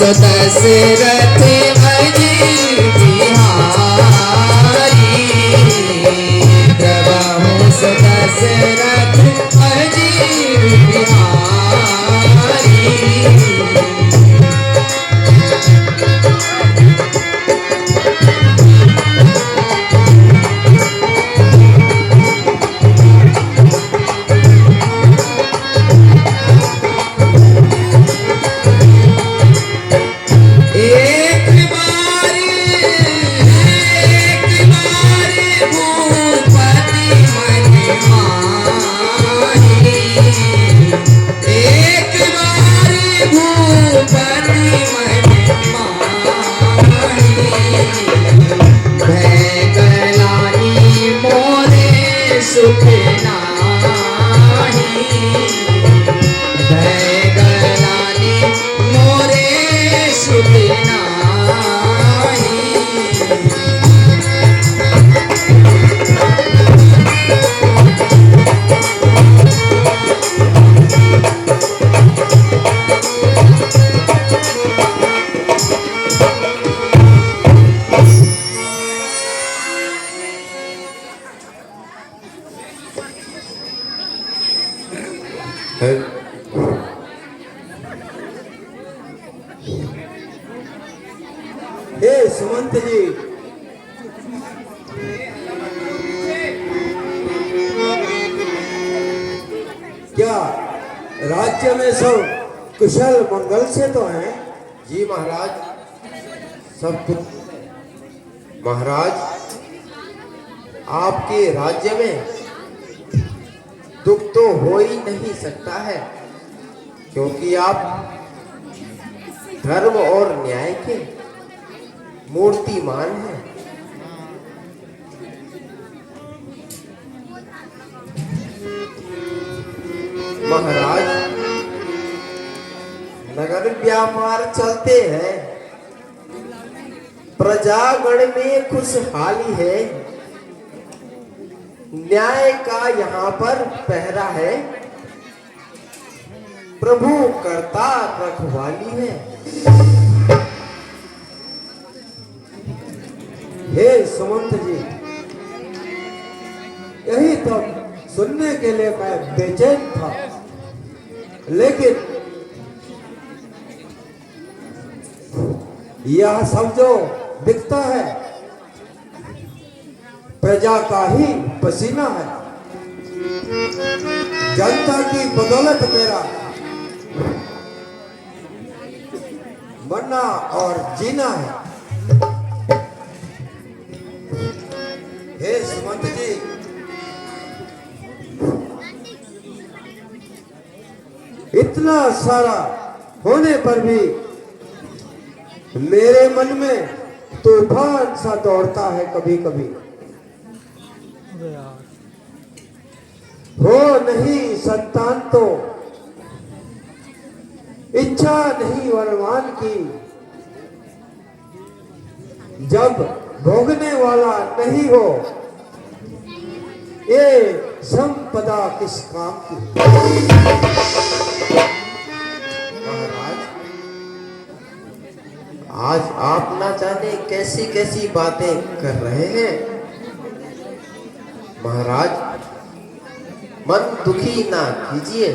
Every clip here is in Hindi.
दशरथ अजीर बिहारी, प्रभु दशरथ अजीर बिहारी। हे सुमंत जी, क्या राज्य में सब कुशल मंगल से तो हैं? जी महाराज, सब कुछ। महाराज, आपके राज्य में दुख तो हो ही नहीं सकता है, क्योंकि आप धर्म और न्याय के मूर्तिमान हैं। महाराज, नगर व्यापार चलते हैं, प्रजागण में खुशहाली है, न्याय का यहाँ पर पहरा है, प्रभु करता रखवाली है। हे सुमंत जी, यही तो सुनने के लिए मैं बेचैन था, लेकिन यह सब जो दिखता है प्रजा का ही पसीना है। जनता की बदौलत मेरा मरना और जीना है। हे सुमंत जी, इतना सारा होने पर भी मेरे मन में तूफान सा दौड़ता है कभी कभी। हो नहीं संतान तो इच्छा नहीं वरमान की, जब भोगने वाला नहीं हो ये संपदा किस काम की। महाराज, आज आप ना जाने कैसी कैसी बातें कर रहे हैं। महाराज, मन दुखी ना कीजिए।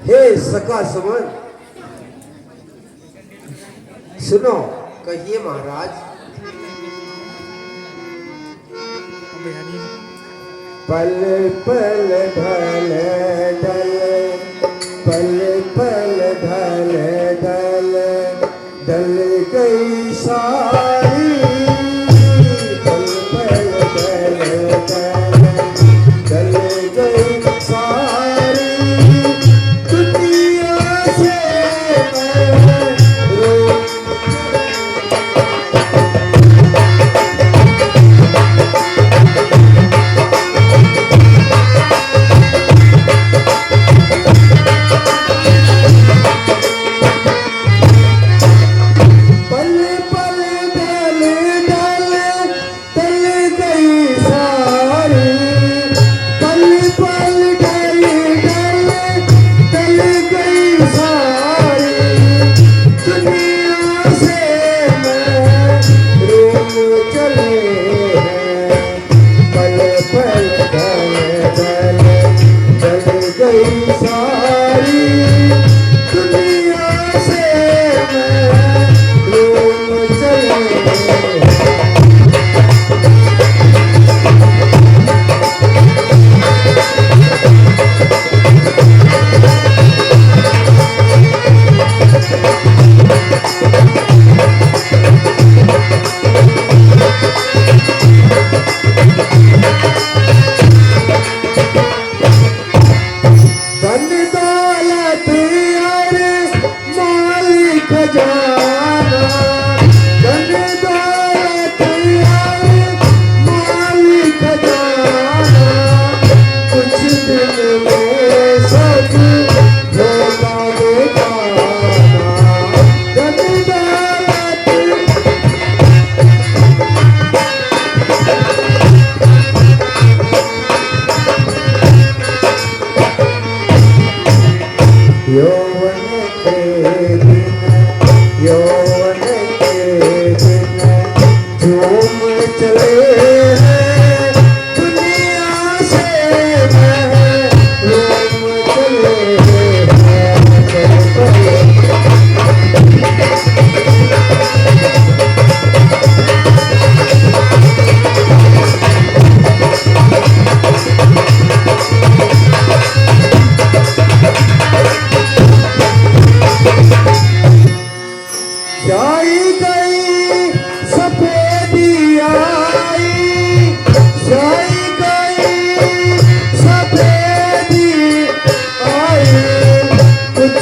हे सका सुमन, सुनो। कहिए महाराज। पल पल ढल ढल, पल पल ढल ढल, ढल गई सारी, पल पल ढल ढल, ढल गई सारी, दुनिया से मैं धन दौलत और माल खजाना, धन दौलत और माल खजाना, कुछ दिन में सब लौटा बेगाना। धन दौलत यौवन के दिन, यौवन के दिन झूम चले हैं दुनिया से महरूम चले हैं। जाई गई सफेदी आई, जाई गई सफेदी आई, कुछ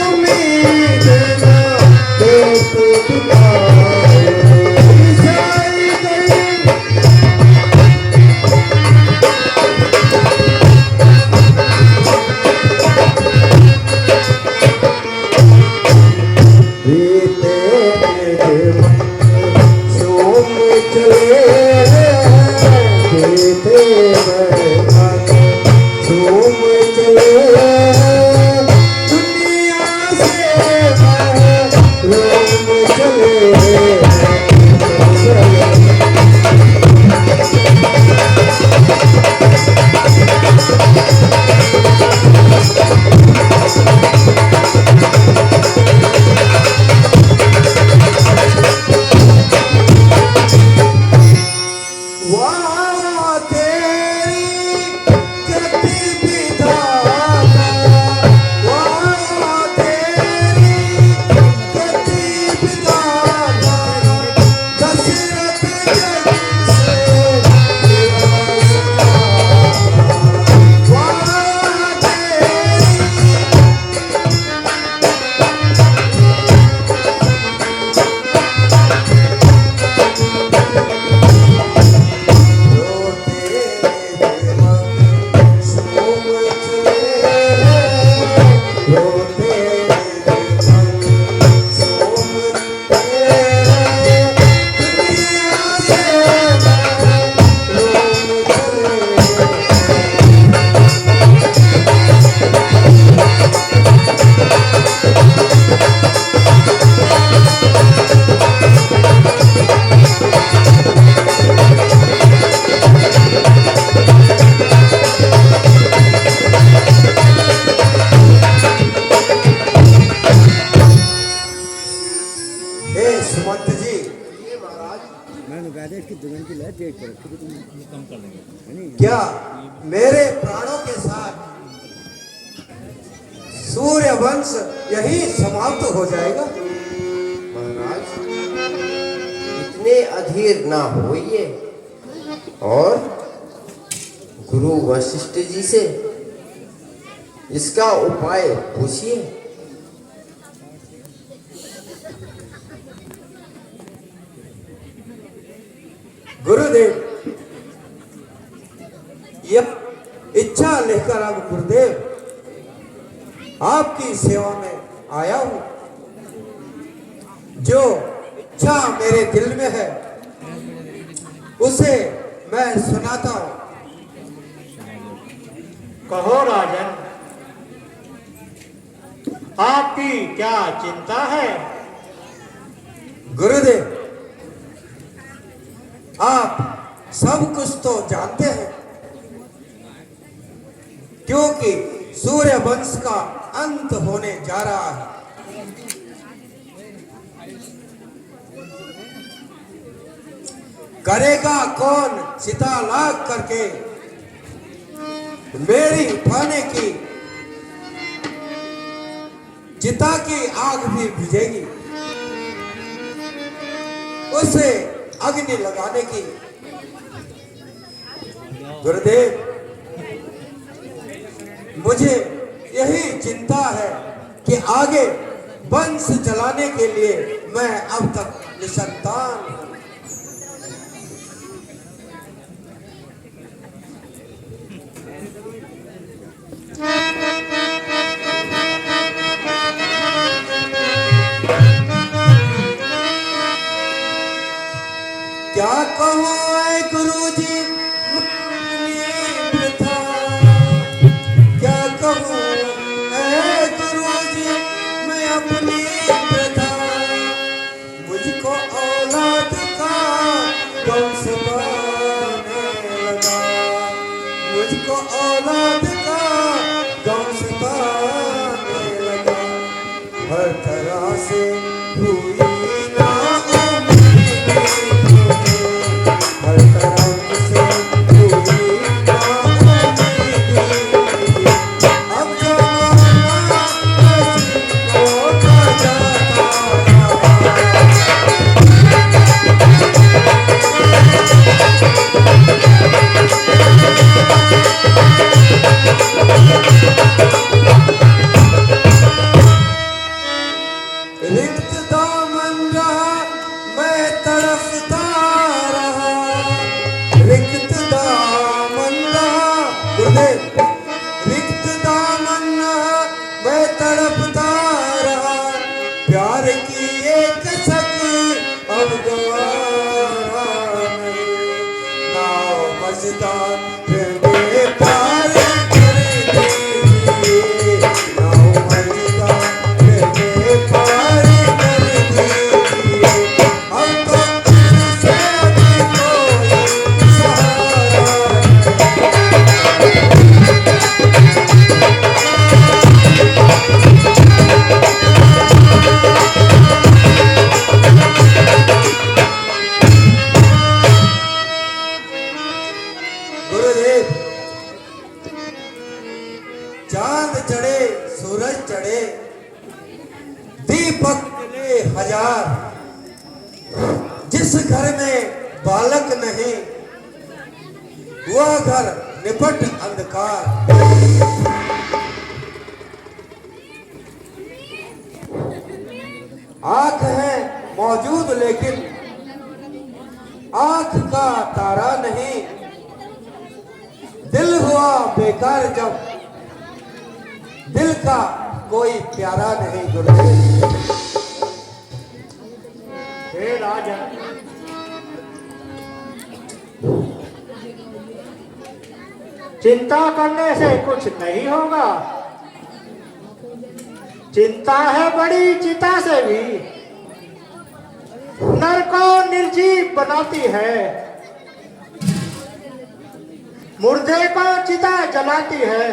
उम्मीद ना देख दिखाई। जाई गई बीते मन सोम चले हैं, बीते मन सोम चले हैं, दुनिया से महरूम चले हैं। वाह तेरी गति विधाता, वाह तेरी गति विधाता, दशरथ जैसे विरासता। वाह तेरी सुमंत जी, मैंने कहा था इसकी दुल्हन की लाइट डेट पर रखी, तो तुम कम कर देंगे। क्या मेरे प्राणों के साथ सूर्य वंश यही समाप्त हो जाएगा? महाराज इतने अधीर ना होइए और गुरु वशिष्ठ जी से इसका उपाय पूछिए। गुरुदेव, यह इच्छा लेकर अब गुरुदेव आपकी सेवा में आया हूं। जो इच्छा मेरे दिल में है उसे मैं सुनाता हूं। कहो राजन, आपकी क्या चिंता है? गुरुदेव, आप सब कुछ तो जानते हैं, क्योंकि सूर्य वंश का अंत होने जा रहा है। करेगा कौन सीता लाग करके मेरी उठाने की चिता की आग भी बुझेगी, उसे अग्नि लगाने की। गुरुदेव, मुझे यही चिंता है कि आगे वंश चलाने के लिए मैं अब तक निसंतान हूं। क्या कहूँ ऐ गुरुजी अपनी प्रथा, क्या कहूँ ऐ गुरुजी मैं अपनी प्रथा, मुझको औलाद का गम सताने लगा, मुझको औलाद का गम सताने लगा, हर तरह से हुई ना उम्मीद, हर तरफ से हुई ना उम्मीद, अब जमाना मुझको जाता रिक्त दामन रहा मैं तड़पता रहा, रिक्त दामन रहा गुरुदेव, रिक्त दामन रहा मैं तड़पता रहा, प्यार की एक शक अब गवारा नहीं, नाव मझदार फिर बेपार कर दी, नाव मझदार फिर बेपार कर दी, अब तो इससे भी कोई सहारा नहीं। गुरुदेव, चांद चढ़े सूरज चढ़े दीपक जले हजार, जिस घर में बालक नहीं वह घर निपट अंधकार, आंख है मौजूद लेकिन आंख का तारा नहीं, दिल हुआ बेकार जब दिल का कोई प्यारा नहीं। गुरुदेव, हे राजन, चिंता करने से कुछ नहीं होगा, चिंता है बड़ी चिता से भी, नर को निर्जीव बनाती है, मुर्दे को चिता जलाती है,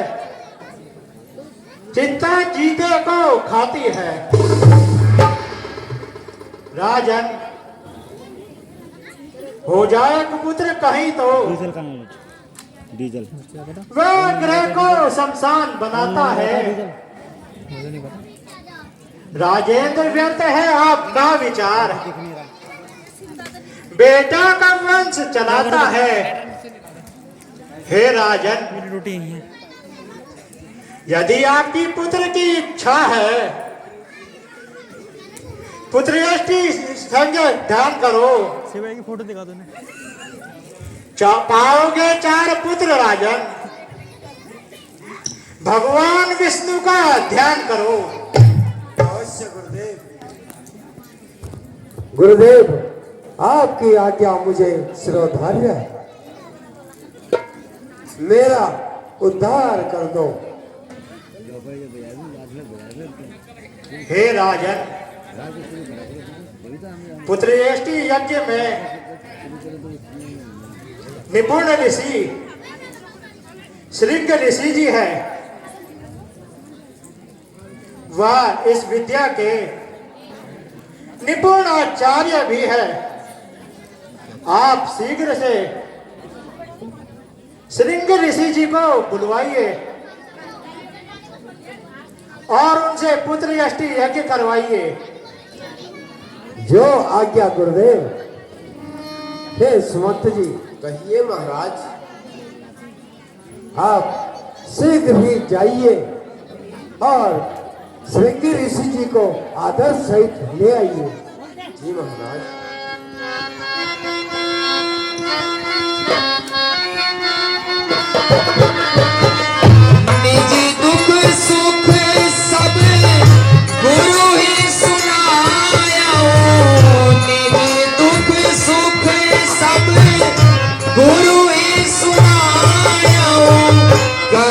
चिंता जीते को खाती है। राजन, हो जाए कुपुत्र कहीं तो डीजल कहाँ है? डीजल वह ग्रह को शमशान बनाता है। राजेंद्र व्यर्थ है आपका विचार, बेटा का वंश चलाता है। हे राजन, यदि आपकी पुत्र की इच्छा है, पुत्रयष्टि संग ध्यान करो, शिवाजी की फोटो दिखा दो ना। पाओगे 4 पुत्र राजन। भगवान विष्णु का ध्यान करो। अवश्य गुरुदेव। गुरुदेव, आपकी आज्ञा मुझे शिरोधार्य है, मेरा उद्धार कर दो। हे राजन, पुत्रयष्टि यज्ञ में निपुण ऋषि श्रृंग ऋषि जी है, वह इस विद्या के निपुण आचार्य भी है। आप शीघ्र से श्रृंग ऋषि जी को बुलवाइए और उनसे पुत्रयष्टि यज्ञ करवाइए। जो आज्ञा गुरुदेव। हे सुमंत जी, कहिए महाराज। आप शीघ्र ही जाइए और श्रृंगी ऋषि जी को आदर सहित ले आइए। जी महाराज।